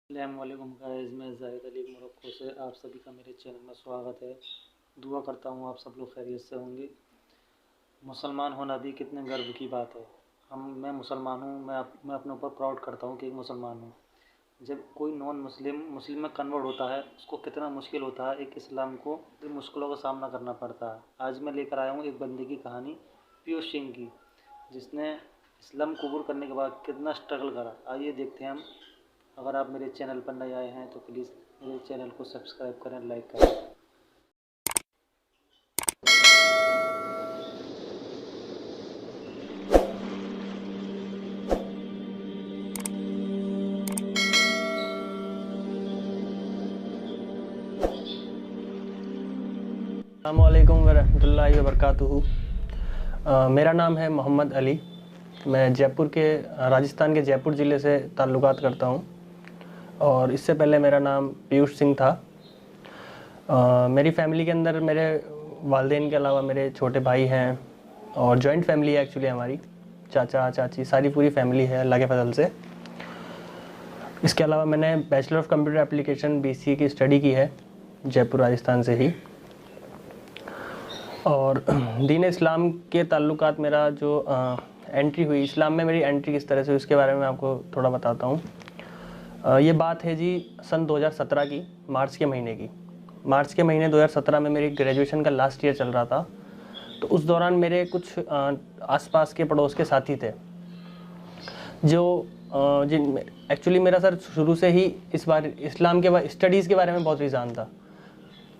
अस्सलामुअलैकुम गाइस, मैं ज़ाहिद अली मोरक्को से आप सभी का मेरे चैनल में स्वागत है। दुआ करता हूँ आप सब लोग खैरियत से होंगे। मुसलमान होना भी कितने गर्व की बात है। मैं मुसलमान हूँ। मैं अपने ऊपर प्राउड करता हूँ कि एक मुसलमान हूँ। जब कोई नॉन मुस्लिम मुस्लिम में कन्वर्ट होता है उसको कितना मुश्किल होता है, एक इस्लाम को इन मुश्किलों का सामना करना पड़ता है। आज मैं लेकर आया हूँ एक बंदे की कहानी, पीयूष सिंह की, जिसने इस्लाम कबूल करने के बाद कितना स्ट्रगल करा। आइए देखते हैं हम। अगर आप मेरे चैनल पर नए आए हैं तो प्लीज़ मेरे चैनल को सब्सक्राइब करें, लाइक करें। अस्सलामुअलैकुम वरहमतुल्लाहि वबरकातुहू। मेरा नाम है मोहम्मद अली। मैं जयपुर के राजस्थान के जयपुर ज़िले से ताल्लुकात करता हूँ और इससे पहले मेरा नाम पीयूष सिंह था। मेरी फ़ैमिली के अंदर मेरे वालिदैन के अलावा मेरे छोटे भाई हैं और जॉइंट फैमिली है एक्चुअली हमारी। चाचा चाची सारी पूरी फैमिली है अल्लाह के फजल से। इसके अलावा मैंने bachelor of computer application BCA की स्टडी की है जयपुर राजस्थान से ही। और दीन इस्लाम के ताल्लुकात मेरा जो एंट्री हुई इस्लाम में, मेरी एंट्री किस तरह से हुई उसके बारे में आपको थोड़ा बताता हूँ। ये बात है जी सन 2017 की, मार्च के महीने की। मार्च के महीने 2017 में मेरी ग्रेजुएशन का लास्ट ईयर चल रहा था। तो उस दौरान मेरे कुछ आसपास के पड़ोस के साथी थे जो जिन एक्चुअली मेरा सर शुरू से ही इस बार इस्लाम के स्टडीज़ के बारे में बहुत रुझान था।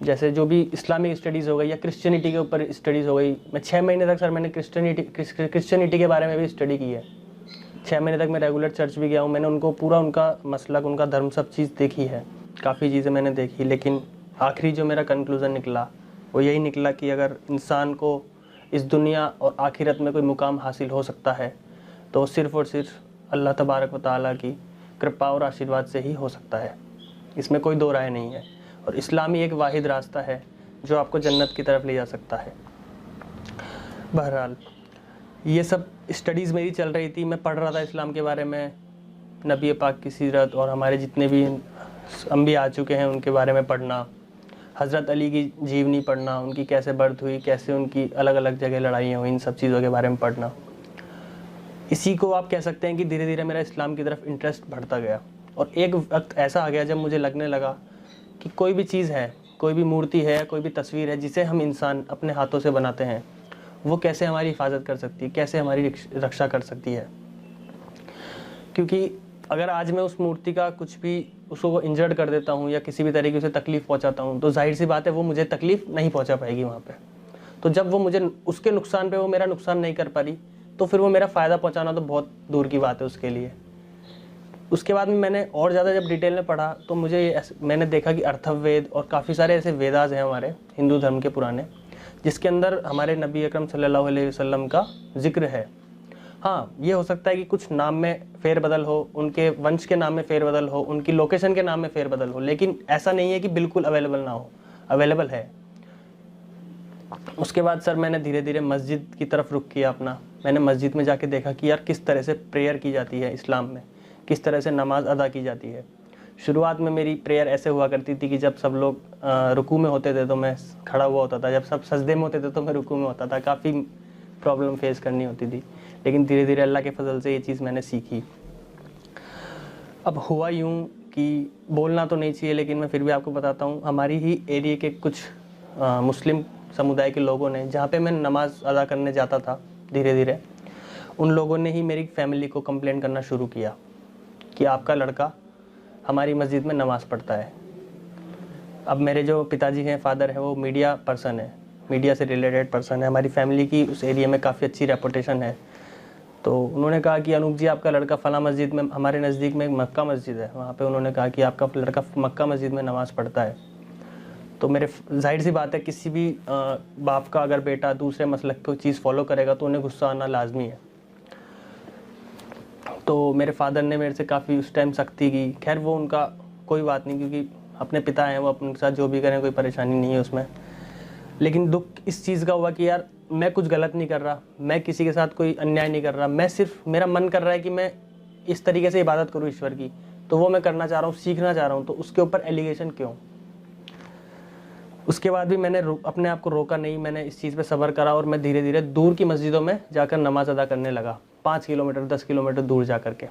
जैसे जो भी इस्लामिक स्टडीज़ हो गई या क्रिश्चियनिटी के ऊपर स्टडीज़ हो गई। मैं 6 महीने तक सर मैंने क्रिश्चियनिटी के बारे में भी स्टडी की है। 6 महीने तक मैं रेगुलर चर्च भी गया हूँ। मैंने उनको पूरा उनका मसलक, उनका धर्म, सब चीज़ देखी है। काफ़ी चीज़ें मैंने देखी, लेकिन आखिरी जो मेरा कंक्लूज़न निकला वो यही निकला कि अगर इंसान को इस दुनिया और आखिरत में कोई मुकाम हासिल हो सकता है तो सिर्फ़ और सिर्फ अल्लाह तबारक व तआला की कृपा और आशीर्वाद से ही हो सकता है। इसमें कोई दो राय नहीं है। और इस्लाम ही एक वाहिद रास्ता है जो आपको जन्नत की तरफ ले जा सकता है। बहरहाल ये सब स्टडीज़ मेरी चल रही थी। मैं पढ़ रहा था इस्लाम के बारे में, नबी पाक की सीरत और हमारे जितने भी अंबिया आ चुके हैं उनके बारे में पढ़ना, हज़रत अली की जीवनी पढ़ना, उनकी कैसे बर्थ हुई, कैसे उनकी अलग अलग जगह लड़ाइयाँ हुई, इन सब चीज़ों के बारे में पढ़ना। इसी को आप कह सकते हैं कि धीरे धीरे मेरा इस्लाम की तरफ इंटरेस्ट बढ़ता गया। और एक वक्त ऐसा आ गया जब मुझे लगने लगा कि कोई भी चीज़ है, कोई भी मूर्ति है, कोई भी तस्वीर है जिसे हम इंसान अपने हाथों से बनाते हैं, वो कैसे हमारी हिफाजत कर सकती है, कैसे हमारी रक्षा कर सकती है। क्योंकि अगर आज मैं उस मूर्ति का कुछ भी उसको इंजर्ड कर देता हूँ या किसी भी तरीके से तकलीफ़ पहुँचाता हूँ तो जाहिर सी बात है वो मुझे तकलीफ़ नहीं पहुँचा पाएगी वहाँ पे। तो जब वो मुझे उसके नुकसान पे वो मेरा नुकसान नहीं कर पा रही तो फिर वो मेरा फ़ायदा पहुँचाना तो बहुत दूर की बात है उसके लिए। उसके बाद में मैंने और ज़्यादा जब डिटेल में पढ़ा तो मैंने देखा कि अर्थववेद और काफ़ी सारे ऐसे वेदास हैं हमारे हिंदू धर्म के पुराने, जिसके अंदर हमारे नबी अकरम सल्लल्लाहु अलैहि वसल्लम का जिक्र है। हाँ, ये हो सकता है कि कुछ नाम में फेरबदल हो, उनके वंश के नाम में फेरबदल हो, उनकी लोकेशन के नाम में फेरबदल हो, लेकिन ऐसा नहीं है कि बिल्कुल अवेलेबल ना हो, अवेलेबल है। उसके बाद सर मैंने धीरे धीरे मस्जिद की तरफ रुख किया अपना। मैंने मस्जिद में जाके देखा कि यार किस तरह से प्रेयर की जाती है इस्लाम में, किस तरह से नमाज अदा की जाती है। शुरुआत में मेरी प्रेयर ऐसे हुआ करती थी कि जब सब लोग रुकू में होते थे तो मैं खड़ा हुआ होता था, जब सब सजदे में होते थे तो मैं रुकू में होता था। काफ़ी प्रॉब्लम फेस करनी होती थी, लेकिन धीरे धीरे अल्लाह के फजल से ये चीज़ मैंने सीखी। अब हुआ यूँ कि बोलना तो नहीं चाहिए लेकिन मैं फिर भी आपको बताता हूँ। हमारी ही एरिया के कुछ मुस्लिम समुदाय के लोगों ने, जहाँ पे मैं नमाज़ अदा करने जाता था, धीरे धीरे उन लोगों ने ही मेरी फैमिली को कंप्लेंट करना शुरू किया कि आपका लड़का हमारी मस्जिद में नमाज़ पढ़ता है। अब मेरे जो पिताजी हैं, फादर हैं, वो मीडिया पर्सन है, मीडिया से रिलेटेड पर्सन है। हमारी फैमिली की उस एरिया में काफ़ी अच्छी रेपुटेशन है। तो उन्होंने कहा कि अनूप जी आपका लड़का फ़लाँ मस्जिद में, हमारे नज़दीक में एक मक्का मस्जिद है, वहाँ पे उन्होंने कहा कि आपका लड़का मक्का मस्जिद में नमाज़ पढ़ता है। तो मेरे जाहिर सी बात है किसी भी बाप का अगर बेटा दूसरे मसलक को चीज़ फॉलो करेगा तो उन्हें गुस्सा आना लाजमी है। तो मेरे फादर ने मेरे से काफ़ी उस टाइम सख्ती की। खैर वो उनका कोई बात नहीं, क्योंकि अपने पिता हैं, वो अपने साथ जो भी करें कोई परेशानी नहीं है उसमें। लेकिन दुख इस चीज़ का हुआ कि यार मैं कुछ गलत नहीं कर रहा, मैं किसी के साथ कोई अन्याय नहीं कर रहा, मैं सिर्फ मेरा मन कर रहा है कि मैं इस तरीके से इबादत करूँ ईश्वर की तो वो मैं करना चाह रहा हूँ, सीखना चाह रहा हूँ, तो उसके ऊपर एलिगेशन क्यों? उसके बाद भी मैंने अपने आप को रोका नहीं, मैंने इस चीज़ पे सब्र करा और मैं धीरे धीरे दूर की मस्जिदों में जाकर नमाज़ अदा करने लगा, 5 किलोमीटर 10 किलोमीटर दूर जा कर के।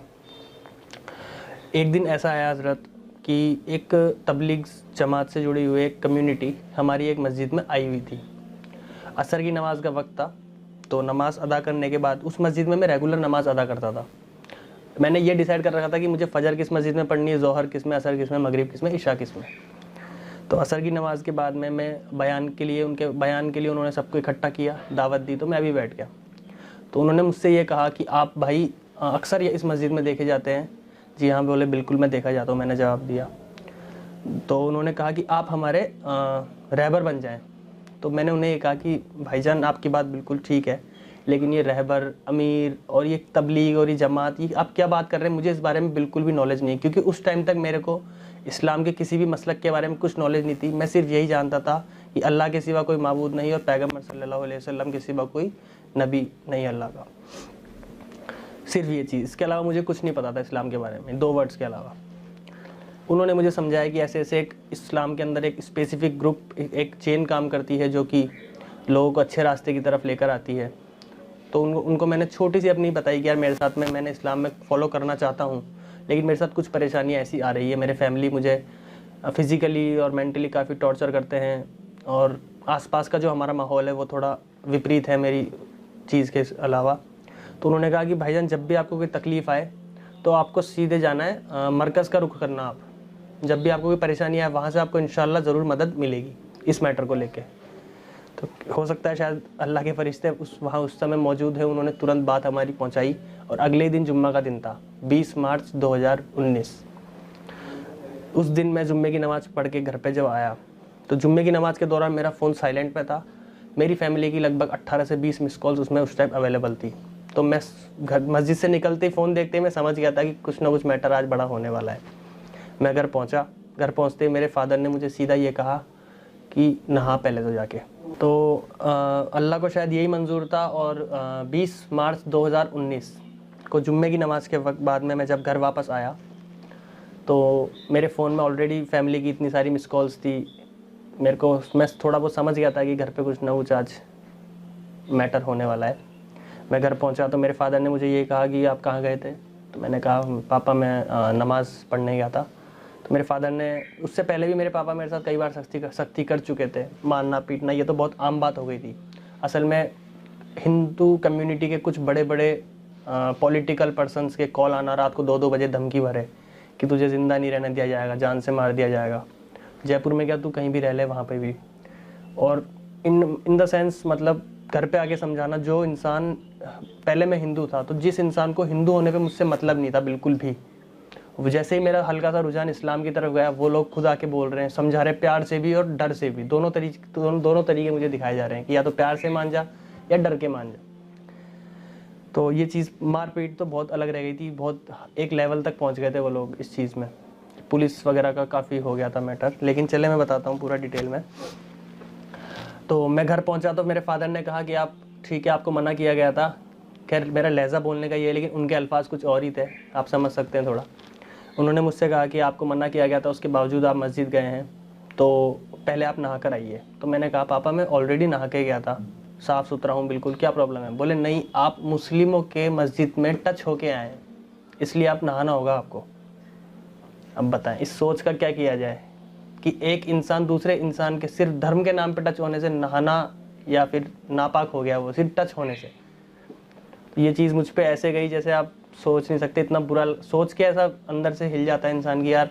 एक दिन ऐसा आया हज़रत कि एक तबलीग जमात से जुड़ी हुई एक कम्युनिटी हमारी एक मस्जिद में आई हुई थी। असर की नमाज़ का वक्त था, तो नमाज़ अदा करने के बाद उस मस्जिद में मैं रेगुलर नमाज़ अदा करता था। मैंने ये डिसाइड कर रखा था कि मुझे फ़जर किस मस्जिद में पढ़नी है, ज़ोहर किस में, असर किस में, मगरिब किस में, इशा किस में। तो असर की नमाज़ के बाद में मैं बयान के लिए उन्होंने सबको इकट्ठा किया, दावत दी, तो मैं भी बैठ गया। तो उन्होंने मुझसे ये कहा कि आप भाई अक्सर ये इस मस्जिद में देखे जाते हैं? जी हाँ। बोले बिल्कुल मैं देखा जाता हूँ, मैंने जवाब दिया। तो उन्होंने कहा कि आप हमारे रहबर बन जाएं। तो मैंने उन्हें ये कहा कि भाईजान आपकी बात बिल्कुल ठीक है, लेकिन ये रहबर, अमीर और ये तबलीग और ये जमात, ये आप क्या बात कर रहे हैं? मुझे इस बारे में बिल्कुल भी नॉलेज नहीं, क्योंकि उस टाइम तक मेरे को इस्लाम के किसी भी मसलक के बारे में कुछ नॉलेज नहीं थी। मैं सिर्फ यही जानता था कि अल्लाह के सिवा कोई माबूद नहीं और पैगम्बर सल्लल्लाहु अलैहि वसल्लम के सिवा कोई नबी नहीं अल्लाह का, सिर्फ ये चीज़। इसके अलावा मुझे कुछ नहीं पता था इस्लाम के बारे में, 2 वर्ड्स के अलावा। उन्होंने मुझे समझाया कि ऐसे ऐसे एक इस्लाम के अंदर एक स्पेसिफिक ग्रुप, एक चेन काम करती है जो कि लोगों को अच्छे रास्ते की तरफ लेकर आती है। तो उनको मैंने छोटी सी अपनी बताई कि यार मेरे साथ में, मैंने इस्लाम में फ़ॉलो करना चाहता हूँ, लेकिन मेरे साथ कुछ परेशानियाँ ऐसी आ रही है, मेरे फैमिली मुझे फ़िज़िकली और मेंटली काफ़ी टॉर्चर करते हैं, और आसपास का जो हमारा माहौल है वो थोड़ा विपरीत है मेरी चीज़ के अलावा। तो उन्होंने कहा कि भाईजान जब भी आपको कोई तकलीफ़ आए तो आपको सीधे जाना है, मरकज़ का रुख करना। आप जब भी आपको कोई परेशानी आए, वहाँ से आपको इंशाल्लाह ज़रूर मदद मिलेगी इस मैटर को लेके। तो हो सकता है शायद अल्लाह के फरिश्ते उस समय मौजूद है, उन्होंने तुरंत बात हमारी पहुँचाई। और अगले दिन जुम्मा का दिन था, 20 मार्च 2019। उस दिन मैं जुम्मे की नमाज़ पढ़ के घर पे जब आया, तो जुम्मे की नमाज़ के दौरान मेरा फ़ोन साइलेंट पे था। मेरी फैमिली की लगभग 18 से 20 मिस कॉल्स उसमें उस टाइम अवेलेबल थी। तो मैं घर मस्जिद से निकलते ही फ़ोन देखते ही मैं समझ गया था कि कुछ ना कुछ मैटर आज बड़ा होने वाला है। मैं घर पहुंचा। घर पहुंचते ही मेरे फादर ने मुझे सीधा ये कहा कि नहा पहले तो जाके। तो अल्लाह को शायद यही मंजूर था, और 20 मार्च 2019 को जुम्मे की नमाज़ के वक्त बाद में मैं जब घर वापस आया, तो मेरे फ़ोन में ऑलरेडी फैमिली की इतनी सारी मिस कॉल्स थी। मैं थोड़ा बहुत समझ गया था कि घर पे कुछ ना कुछ आज मैटर होने वाला है। मैं घर पहुंचा तो मेरे फादर ने मुझे ये कहा कि आप कहाँ गए थे? तो मैंने कहा पापा मैं नमाज़ पढ़ने गया था। तो मेरे फादर ने, उससे पहले भी मेरे पापा मेरे साथ कई बार सख्ती कर चुके थे, मारना पीटना, ये तो बहुत आम बात हो गई थी। असल में हिंदू कम्युनिटी के कुछ बड़े बड़े पॉलिटिकल पर्सनस के कॉल आना रात को 2-2 बजे धमकी भरे कि तुझे ज़िंदा नहीं रहने दिया जाएगा, जान से मार दिया जाएगा। जयपुर में क्या, तू कहीं भी रह ले, वहाँ पे भी। और इन द सेंस, मतलब घर पे आके समझाना, जो इंसान, पहले मैं हिंदू था, तो जिस इंसान को हिंदू होने पे मुझसे मतलब नहीं था बिल्कुल भी, जैसे ही मेरा हल्का सा रुझान इस्लाम की तरफ गया, वो लोग खुद आके बोल रहे हैं, समझा रहे, प्यार से भी और डर से भी, दोनों तरीके मुझे दिखाए जा रहे हैं कि या तो प्यार से मान जा या डर के मान जा। तो ये चीज़, मारपीट तो बहुत अलग रह गई थी, बहुत एक लेवल तक पहुंच गए थे वो लोग इस चीज़ में, पुलिस वगैरह का काफ़ी हो गया था मैटर। लेकिन चले मैं बताता हूँ पूरा डिटेल में। तो मैं घर पहुंचा तो मेरे फादर ने कहा कि आप ठीक है, आपको मना किया गया था। खैर मेरा लहजा बोलने का ये है, लेकिन उनके अल्फाज कुछ और ही थे, आप समझ सकते हैं थोड़ा। उन्होंने मुझसे कहा कि आपको मना किया गया था, उसके बावजूद आप मस्जिद गए हैं, तो पहले आप नहा कर आइए। तो मैंने कहा पापा मैं ऑलरेडी नहा के गया था, साफ़ सुथरा हूँ बिल्कुल, क्या प्रॉब्लम है? बोले नहीं, आप मुस्लिमों के मस्जिद में टच होके आए हैं, इसलिए आप नहाना होगा आपको। अब बताएं इस सोच का क्या किया जाए कि एक इंसान दूसरे इंसान के सिर्फ धर्म के नाम पे टच होने से नहाना, या फिर नापाक हो गया वो सिर्फ टच होने से। ये चीज़ मुझ पे ऐसे गई जैसे आप सोच नहीं सकते, इतना बुरा सोच के ऐसा अंदर से हिल जाता है इंसान की, यार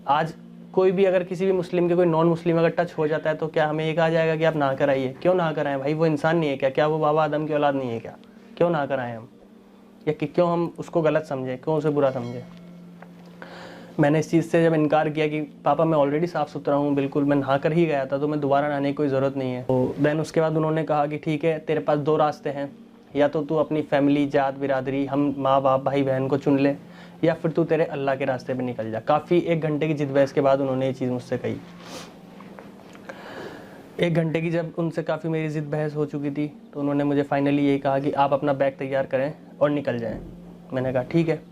आज कोई भी अगर किसी भी मुस्लिम के कोई नॉन मुस्लिम अगर टच हो जाता है तो क्या हमें ये कहा जाएगा कि आप नहा कर आइए? क्यों नहा कर आए भाई? वो इंसान नहीं है क्या? क्या वो बाबा आदम की औलाद नहीं है क्या? क्यों नहा कर आए हम? या कि क्यों हम उसको गलत समझें, क्यों उसे बुरा समझें? मैंने इस चीज़ से जब इनकार किया कि पापा मैं ऑलरेडी साफ़ सुथरा हूँ बिल्कुल, मैं नहा कर ही गया था, तो मैं दोबारा नहाने की कोई ज़रूरत नहीं है। तो देन उसके बाद उन्होंने कहा कि ठीक है, तेरे पास 2 रास्ते हैं, या तो तू अपनी फैमिली, जात बिरादरी, हम माँ बाप भाई बहन को चुन ले, या फिर तू तेरे अल्लाह के रास्ते पे निकल जा। काफ़ी 1 घंटे की जिद बहस के बाद उन्होंने ये चीज़ मुझसे कही। 1 घंटे की जब उनसे काफ़ी मेरी जिद बहस हो चुकी थी, तो उन्होंने मुझे फाइनली यही कहा कि आप अपना बैग तैयार करें और निकल जाएं। मैंने कहा ठीक है।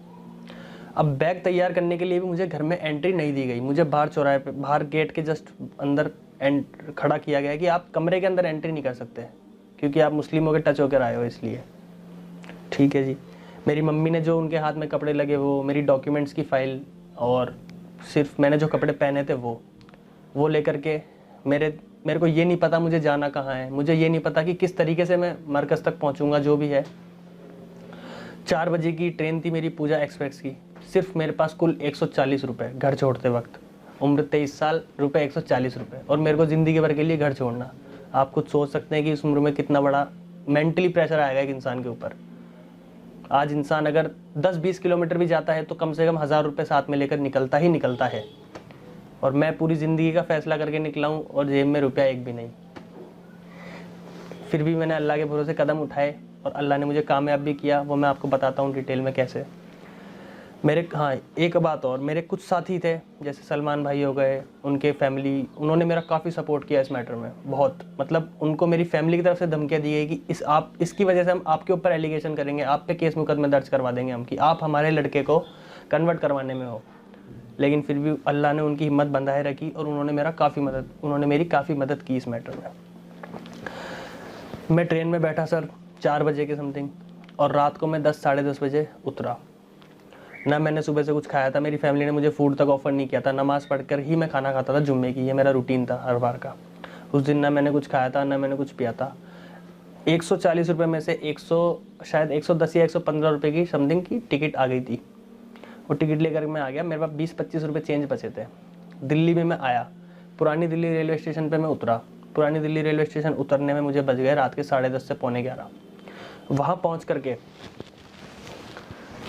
अब बैग तैयार करने के लिए भी मुझे घर में एंट्री नहीं दी गई, मुझे बाहर चौराहे पे, बाहर गेट के जस्ट अंदर खड़ा किया गया कि आप कमरे के अंदर एंट्री नहीं कर सकते क्योंकि आप मुस्लिमों के टच होकर आए हो इसलिए। ठीक है जी। मेरी मम्मी ने जो उनके हाथ में कपड़े लगे वो मेरी डॉक्यूमेंट्स की फ़ाइल और सिर्फ मैंने जो कपड़े पहने थे वो लेकर के मेरे को ये नहीं पता मुझे जाना कहाँ है, मुझे ये नहीं पता कि किस तरीके से मैं मरकज़ तक पहुँचूँगा। जो भी है 4 बजे की ट्रेन थी मेरी पूजा एक्सप्रेस की, सिर्फ मेरे पास कुल 140 रुपये घर छोड़ते वक्त, उम्र 23 साल, रुपये 140 रुपये, और मेरे को ज़िंदगी भर के लिए घर छोड़ना। आप कुछ सोच सकते हैं कि इस उम्र में कितना बड़ा मेंटली प्रेशर आएगा एक इंसान के ऊपर। आज इंसान अगर 10-20 किलोमीटर भी जाता है तो कम से कम 1000 रुपये साथ में लेकर निकलता ही निकलता है, और मैं पूरी ज़िंदगी का फ़ैसला करके निकला हूँ और जेब में रुपया एक भी नहीं। फिर भी मैंने अल्लाह के भरोसे कदम उठाए और अल्लाह ने मुझे कामयाब भी किया, वो मैं आपको बताता हूँ डिटेल में कैसे। हाँ, एक बात और, मेरे कुछ साथी थे जैसे सलमान भाई हो गए, उनके फैमिली, उन्होंने मेरा काफ़ी सपोर्ट किया इस मैटर में, बहुत। मतलब उनको मेरी फैमिली की तरफ से धमकियाँ दी गई कि इसकी वजह से हम आपके ऊपर एलिगेशन करेंगे, आप पे केस मुकदमे दर्ज करवा देंगे हम कि आप हमारे लड़के को कन्वर्ट करवाने में हो। लेकिन फिर भी अल्लाह ने उनकी हिम्मत बंधाए रखी और उन्होंने मेरी काफ़ी मदद की इस मैटर में। मैं ट्रेन में बैठा सर 4 बजे के समथिंग, और रात को मैं 10 साढ़े 10 बजे उतरा। ना मैंने सुबह से कुछ खाया था, मेरी फैमिली ने मुझे फूड तक ऑफ़र नहीं किया था, नमाज़ पढ़कर ही मैं खाना खाता था जुम्मे की, ये मेरा रूटीन था हर बार का। उस दिन ना मैंने कुछ खाया था ना मैंने कुछ पिया था। 140 रुपये में से 110 या 115 रुपये की समथिंग की टिकट आ गई थी। वो टिकट लेकर मैं आ गया, मेरे पास 20-25 रुपये चेंज बचे थे। दिल्ली में मैं आया, पुरानी दिल्ली रेलवे स्टेशन पर मैं उतरा। पुरानी दिल्ली रेलवे स्टेशन उतरने में मुझे बज गए रात के 10:30 से 11:45। वहाँ पहुँच करके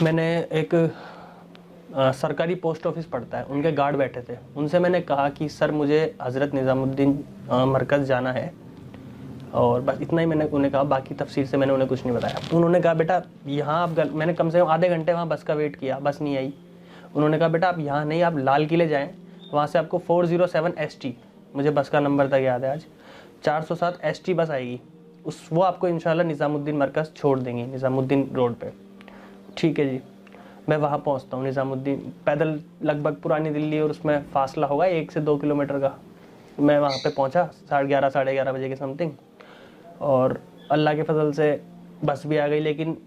मैंने एक सरकारी पोस्ट ऑफिस पड़ता है, उनके गार्ड बैठे थे, उनसे मैंने कहा कि सर मुझे हज़रत निज़ामुद्दीन मरकज़ जाना है, और बस इतना ही मैंने उन्हें कहा, बाकी तफसील से मैंने उन्हें कुछ नहीं बताया। उन्होंने कहा बेटा यहाँ आप मैंने कम से कम आधे घंटे वहाँ बस का वेट किया, बस नहीं आई। उन्होंने कहा बेटा आप यहाँ नहीं, आप लाल किले जाएँ, वहाँ से आपको 407 ST, मुझे बस का नंबर तक याद है आज, 407 ST बस आएगी, वो आपको इंशाल्लाह निज़ामुद्दीन मरकज़ छोड़ देंगी, निज़ामुद्दीन रोड पे। ठीक है जी। मैं वहाँ पहुँचता हूँ निज़ामुद्दीन, पैदल लगभग पुरानी दिल्ली और उसमें फ़ासला होगा 1 से 2 किलोमीटर का। मैं वहाँ पे पहुँचा 11:30 साढ़े 11 बजे के समथिंग, और अल्लाह के फजल से बस भी आ गई। लेकिन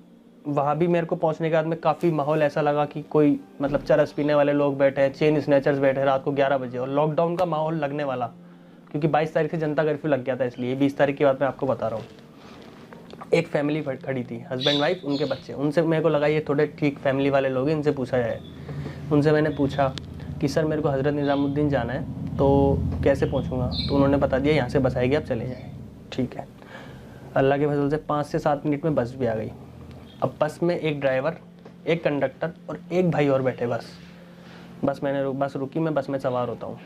वहाँ भी मेरे को पहुँचने के बाद में काफ़ी माहौल ऐसा लगा कि कोई मतलब चरस पीने वाले लोग बैठे हैं, चेन स्नैचर्स बैठे हैं रात को 11 बजे, और लॉकडाउन का माहौल लगने वाला, क्योंकि 22 तारीख से जनता कर्फ्यू लग गया था, इसलिए 20 तारीख की बात मैं आपको बता रहा हूँ। एक फैमिली खड़ी थी, हस्बैंड वाइफ उनके बच्चे, उनसे मेरे को लगा ये थोड़े ठीक फैमिली वाले लोग हैं, इनसे पूछा जाए। उनसे मैंने पूछा कि सर मेरे को हज़रत निज़ामुद्दीन जाना है तो कैसे पहुंचूंगा, तो उन्होंने बता दिया यहाँ से बस आएगी, आप चले जाएँ। ठीक है। अल्लाह के फजल से 5 से 7 मिनट में बस भी आ गई। अब बस में एक ड्राइवर, एक कंडक्टर और एक भाई और बैठे। बस रुकी, मैं बस में सवार होता हूँ।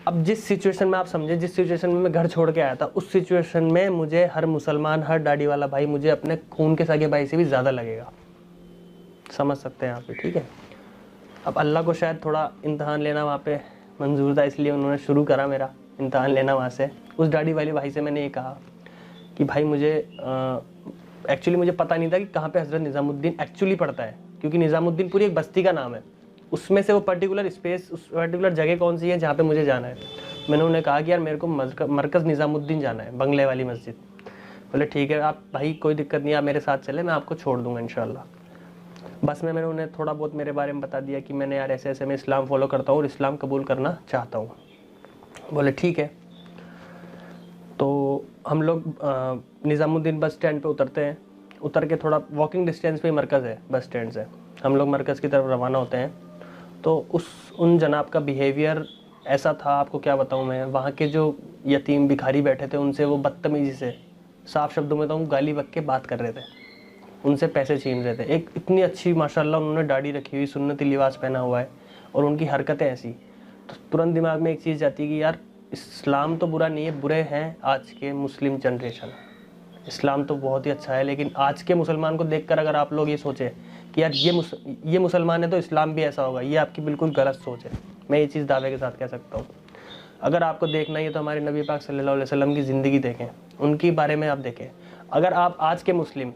अब जिस सिचुएशन में आप समझे, जिस सिचुएशन में मैं घर छोड़ के आया था, उस सिचुएशन में मुझे हर मुसलमान, हर दाढ़ी वाला भाई मुझे अपने खून के सगे भाई से भी ज़्यादा लगेगा, समझ सकते हैं यहाँ पे। ठीक है। अब अल्लाह को शायद थोड़ा इम्तहान लेना वहाँ पे मंजूर था, इसलिए उन्होंने शुरू करा मेरा इम्तहान लेना वहाँ से। उस दाढ़ी वाले भाई से मैंने ये कहा कि भाई मुझे एक्चुअली मुझे पता नहीं था कि कहाँ पे हज़रत निज़ामुद्दीन एक्चुअली पड़ता है, क्योंकि निज़ामुद्दीन पूरी एक बस्ती का नाम है, उसमें से वो पर्टिकुलर स्पेस, उस पर्टिकुलर जगह कौन सी है जहाँ पे मुझे जाना है। मैंने उन्हें कहा कि यार मेरे को मरकज़ निज़ामुद्दीन जाना है, बंगले वाली मस्जिद। बोले ठीक है आप भाई कोई दिक्कत नहीं, आप मेरे साथ चले, मैं आपको छोड़ दूँगा इंशाल्लाह। बस में मैंने उन्हें थोड़ा बहुत मेरे बारे में बता दिया कि मैंने यार ऐसे ऐसे मैं इस्लाम फॉलो करता हूँ और इस्लाम कबूल करना चाहता हूँ। बोले ठीक है। तो हम लोग निज़ामुद्दीन बस स्टैंड पे उतरते हैं। उतर के थोड़ा वॉकिंग डिस्टेंस पे मरकज़ है बस स्टैंड से। हम लोग मरकज़ की तरफ रवाना होते हैं। तो उन जनाब का बिहेवियर ऐसा था, आपको क्या बताऊँ मैं। वहाँ के जो यतीम भिखारी बैठे थे उनसे वो बदतमीज़ी से, साफ़ शब्दों में तो गाली बक के बात कर रहे थे, उनसे पैसे छीन रहे थे। एक इतनी अच्छी माशाल्लाह उन्होंने दाढ़ी रखी हुई, सुन्नती लिबास पहना हुआ है, और उनकी हरकतें ऐसी, तो तुरंत दिमाग में एक चीज़ जाती है कि यार इस्लाम तो बुरा नहीं है, बुरे हैं आज के मुस्लिम जनरेशन। इस्लाम तो बहुत ही अच्छा है, लेकिन आज के मुसलमान को देखकर अगर आप लोग ये सोचें कि यार ये मुसलमान है तो इस्लाम भी ऐसा होगा, ये आपकी बिल्कुल गलत सोच है। मैं ये चीज़ दावे के साथ कह सकता हूँ। अगर आपको देखना ही है तो हमारे नबी पाक सल्लल्लाहु अलैहि वसल्लम की ज़िंदगी देखें, उनके बारे में आप देखें। अगर आप आज के मुस्लिम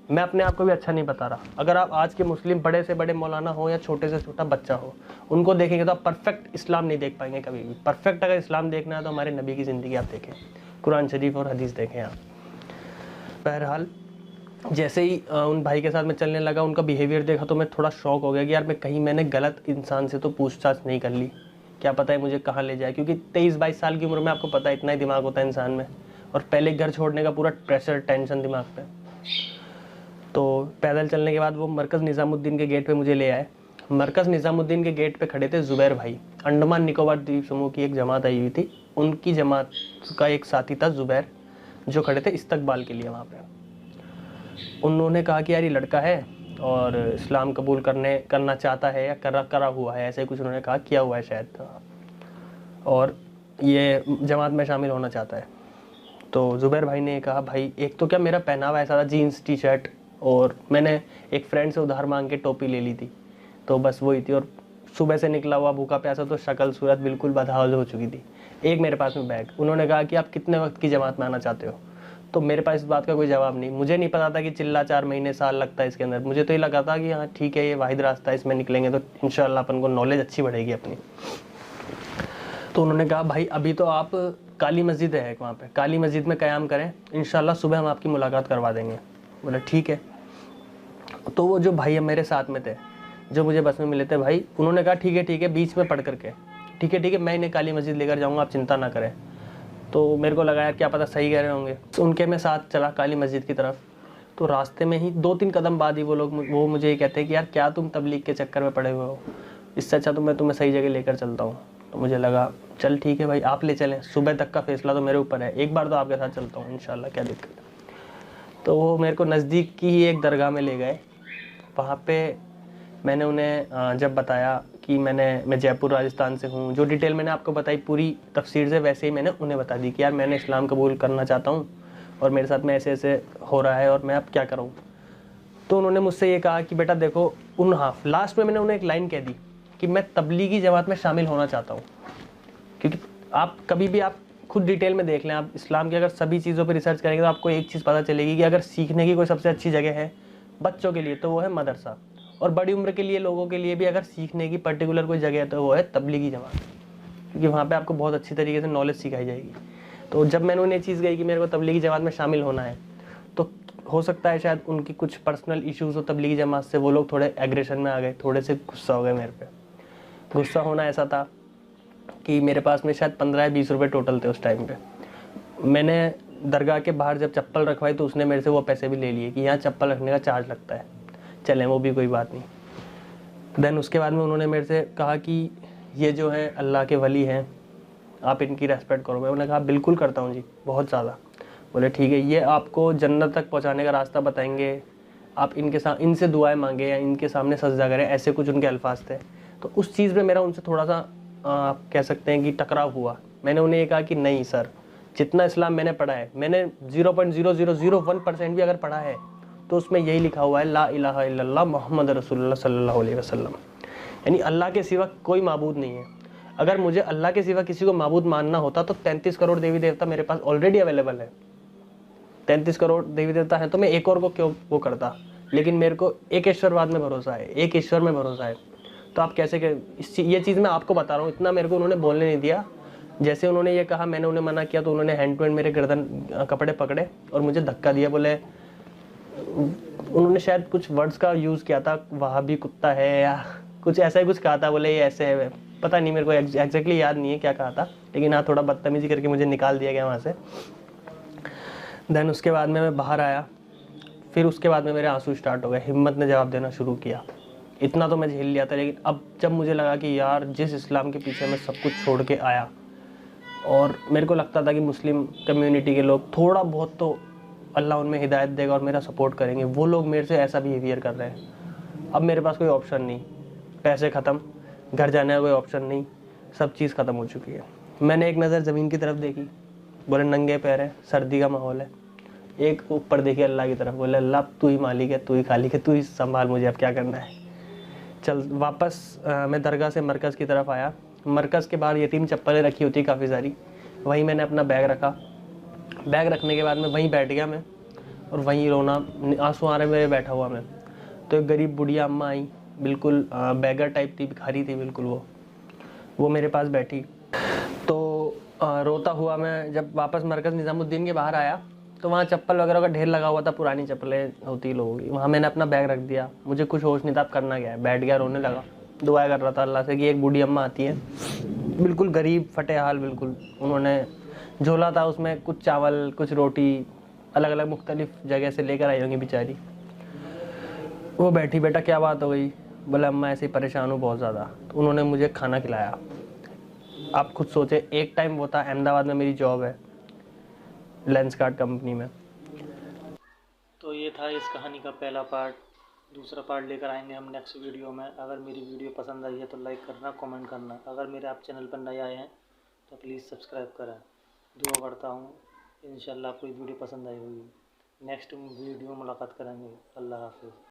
मैं अपने आप को भी अच्छा नहीं बता रहा। अगर आप आज के मुस्लिम बड़े से बड़े मौलाना हो या छोटे से छोटा बच्चा हो, उनको देखेंगे तो आप परफेक्ट इस्लाम नहीं देख पाएंगे कभी भी। परफेक्ट अगर इस्लाम देखना है तो हमारे नबी की ज़िंदगी आप देखें, कुरान शरीफ और हदीस देखें आप। बहरहाल जैसे ही उन भाई के साथ मैं चलने लगा, उनका बिहेवियर देखा तो मैं थोड़ा शॉक हो गया कि यार मैं कहीं मैंने गलत इंसान से तो पूछताछ नहीं कर ली, क्या पता है मुझे कहाँ ले जाए। क्योंकि 23-22 साल की उम्र में आपको पता है इतना ही दिमाग होता है इंसान में, और पहले घर छोड़ने का पूरा प्रेशर टेंशन दिमाग पे। तो पैदल चलने के बाद वो मरकज़ निज़ामुद्दीन के गेट पे मुझे ले आए। मरकज़ निज़ामुद्दीन के गेट पे खड़े थे ज़ुबैर भाई, अंडमान निकोबार द्वीप समूह की एक जमात आई हुई थी, उनकी जमात का एक साथी था ज़ुबैर, जो खड़े थे इस्तकबाल के लिए वहाँ पे। उन्होंने कहा कि यार ये लड़का है और इस्लाम कबूल करना चाहता है या करा हुआ है, ऐसे कुछ उन्होंने कहा, किया हुआ है शायद, और ये जमात में शामिल होना चाहता है। तो ज़ुबैर भाई ने कहा भाई एक तो क्या मेरा पहनावा ऐसा था, जीन्स टी शर्ट, और मैंने एक फ्रेंड से उधार मांग के टोपी ले ली थी, तो बस वही थी, और सुबह से निकला हुआ भूखा प्यासा, तो शक्ल सूरत बिल्कुल बदहाल हो चुकी थी। एक मेरे पास में बैग। उन्होंने कहा कि आप कितने वक्त की जमात में आना चाहते हो? तो मेरे पास इस बात का कोई जवाब नहीं। मुझे नहीं पता था कि चिल्ला 4 महीने साल लगता है इसके अंदर। मुझे तो ये लगा था कि हाँ ठीक है, ये वाहिद रास्ता है, इसमें निकलेंगे तो इंशाल्लाह अपन को नॉलेज अच्छी बढ़ेगी अपनी। तो उन्होंने कहा भाई अभी तो आप काली मस्जिद है वहाँ पे, काली मस्जिद में क़याम करें, इंशाल्लाह सुबह हम आपकी मुलाकात करवा देंगे। बोला ठीक है। तो वो जो भाई मेरे साथ में थे, जो मुझे बस में मिले थे भाई, उन्होंने कहा ठीक है बीच में पढ़ करके, ठीक है मैं इन्हें काली मस्जिद लेकर जाऊँगा, आप चिंता ना करें। तो मेरे को लगा यार क्या पता सही कह रहे होंगे, तो उनके मैं साथ चला काली मस्जिद की तरफ। तो रास्ते में ही 2-3 कदम बाद ही वो मुझे ये कहते हैं कि यार क्या तुम तबलीग के चक्कर में पड़े हुए हो, इससे अच्छा तो मैं तुम्हें सही जगह लेकर चलता हूँ। तो मुझे लगा चल ठीक है भाई, आप ले चलें, सुबह तक का फैसला तो मेरे ऊपर है, एक बार तो आपके साथ चलता हूँ इंशाल्लाह, क्या दिक्कत है। तो वो मेरे को नज़दीक की ही एक दरगाह में ले गए। वहाँ पे मैंने उन्हें जब बताया कि मैं जयपुर राजस्थान से हूँ, जो डिटेल मैंने आपको बताई पूरी तफसीर से, वैसे ही मैंने उन्हें बता दी कि यार मैंने इस्लाम कबूल करना चाहता हूँ और मेरे साथ में ऐसे हो रहा है और मैं अब क्या करूँ। तो उन्होंने मुझसे ये कहा कि बेटा देखो, लास्ट में मैंने उन्हें एक लाइन कह दी कि मैं तबलीगी जमात में शामिल होना चाहता हूँ। क्योंकि आप कभी भी आप खुद डिटेल में देख लें, आप इस्लाम की अगर सभी चीज़ों पर रिसर्च करेंगे तो आपको एक चीज़ पता चलेगी कि अगर सीखने की कोई सबसे अच्छी जगह है बच्चों के लिए तो वो है मदरसा, और बड़ी उम्र के लिए लोगों के लिए भी अगर सीखने की पर्टिकुलर कोई जगह है तो वो है तबलीगी जमात, क्योंकि वहाँ पे आपको बहुत अच्छी तरीके से नॉलेज सिखाई जाएगी। तो जब मैंने उन्हें चीज़ कही कि मेरे को तबलीगी जमात में शामिल होना है, तो हो सकता है शायद उनकी कुछ पर्सनल इश्यूज़ हो तबलीगी जमात से, वो लोग थोड़े एग्रेशन में आ गए, थोड़े से गुस्सा हो गए मेरे पे। गुस्सा होना ऐसा था कि मेरे पास में शायद 15-20 रुपये टोटल थे उस टाइम पे। मैंने दरगाह के बाहर जब चप्पल रखवाई तो उसने मेरे से वो पैसे भी ले लिए कि यहाँ चप्पल रखने का चार्ज लगता है, चलें वो भी कोई बात नहीं। देन उसके बाद में उन्होंने मेरे से कहा कि ये जो है अल्लाह के वली हैं, आप इनकी रेस्पेक्ट करो। मैंने कहा बिल्कुल करता हूँ जी, बहुत ज़्यादा। बोले ठीक है, ये आपको जन्नत तक पहुँचाने का रास्ता बताएंगे, आप इनसे दुआएं मांगे या इनके सामने सजदा करें, ऐसे कुछ उनके अल्फाज थे। तो उस चीज़ में मेरा उनसे थोड़ा सा आप कह सकते हैं कि टकराव हुआ। मैंने उन्हें ये कहा कि नहीं सर, जितना इस्लाम मैंने पढ़ा है, मैंने 0.0001% भी अगर पढ़ा है तो उसमें यही लिखा हुआ है ला इलाहा इल्लल्लाह मोहम्मद रसूलुल्लाह सल्लल्लाहु अलैहि वसल्लम, यानी अल्लाह के सिवा कोई माबूद नहीं है। अगर मुझे अल्लाह के सिवा किसी को माबूद मानना होता तो 33 करोड़ देवी देवता मेरे पास ऑलरेडी अवेलेबल है। 33 करोड़ देवी देवता हैं तो मैं एक और को क्यों वो करता, लेकिन मेरे को एक ईश्वरवाद में भरोसा है, एक ईश्वर में भरोसा है। तो आप कैसे ये चीज़ मैं आपको बता रहा हूँ, इतना मेरे को उन्होंने बोलने नहीं दिया। जैसे उन्होंने ये कहा, मैंने उन्हें मना किया तो उन्होंने हैंड टू हैंड मेरे गर्दन कपड़े पकड़े और मुझे धक्का दिया। बोले, उन्होंने शायद कुछ वर्ड्स का यूज़ किया था, वहाबी कुत्ता है या कुछ ऐसा ही कुछ कहा था। बोले ये ऐसे है, पता नहीं, मेरे को एग्जैक्टली याद नहीं है क्या कहा था, लेकिन हाँ थोड़ा बदतमीजी करके मुझे निकाल दिया गया वहाँ से। देन उसके बाद में मैं बाहर आया, फिर उसके बाद में मेरे आंसू स्टार्ट हो गए, हिम्मत ने जवाब देना शुरू किया। इतना तो मैं झेल लिया था, लेकिन अब जब मुझे लगा कि यार जिस इस्लाम के पीछे मैं सब कुछ छोड़ के आया, और मेरे को लगता था कि मुस्लिम कम्युनिटी के लोग थोड़ा बहुत तो अल्लाह उनमें हिदायत देगा और मेरा सपोर्ट करेंगे, वो लोग मेरे से ऐसा बिहेवियर कर रहे हैं। अब मेरे पास कोई ऑप्शन नहीं, पैसे ख़त्म, घर जाने का कोई ऑप्शन नहीं, सब चीज़ ख़त्म हो चुकी है। मैंने एक नज़र ज़मीन की तरफ देखी, बोले नंगे पैर है, सर्दी का माहौल है। एक ऊपर देखी अल्लाह की तरफ, बोले अल्लाह तू ही मालिक है, तू ही खालिक है, तू ही संभाल मुझे, अब क्या करना है। चल वापस मैं दरगाह से मरकज़ की तरफ आया। मरकज़ के बाहर यतीम चप्पलें रखी होती काफ़ी सारी, वहीं मैंने अपना बैग रखा। बैग रखने के बाद में वहीं बैठ गया मैं, और वहीं रोना, आंसू आ रहे मेरे बैठा हुआ मैं। तो एक गरीब बुढ़िया अम्मा आई, बिल्कुल बैगर टाइप थी, भिखारी थी बिल्कुल वो मेरे पास बैठी। तो रोता हुआ मैं जब वापस मरकज़ निज़ामुद्दीन के बाहर आया तो वहाँ चप्पल वगैरह का ढेर लगा हुआ था, पुरानी चप्पलें होती लोगों की। वहाँ मैंने अपना बैग रख दिया, मुझे कुछ होश नहीं था अब करना क्या है। बैठ गया, रोने लगा, दुआ कर रहा था अल्लाह से कि एक बूढ़ी अम्मा आती है, बिल्कुल गरीब फटे हाल, बिल्कुल उन्होंने झोला था, उसमें कुछ चावल कुछ रोटी अलग अलग मुख्तलिफ जगह से लेकर आई होंगी बेचारी। वो बैठी, बेटा क्या बात हो गई? बोला अम्मा ऐसे ही परेशान हूँ बहुत ज़्यादा। तो उन्होंने मुझे खाना खिलाया। आप खुद सोचे, एक टाइम वो था अहमदाबाद में मेरी जॉब है लेंस कार्ड कंपनी में। तो ये था इस कहानी का पहला पार्ट। दूसरा पार्ट लेकर आएंगे हम नेक्स्ट वीडियो में। अगर मेरी वीडियो पसंद आई है तो लाइक करना, कमेंट करना। अगर मेरे आप चैनल पर नए आए हैं तो प्लीज़ सब्सक्राइब करें। दुआ करता हूँ इंशाल्लाह आपको ये वीडियो पसंद आई होगी। नेक्स्ट वीडियो मुलाकात करेंगे। अल्लाह हाफिज़।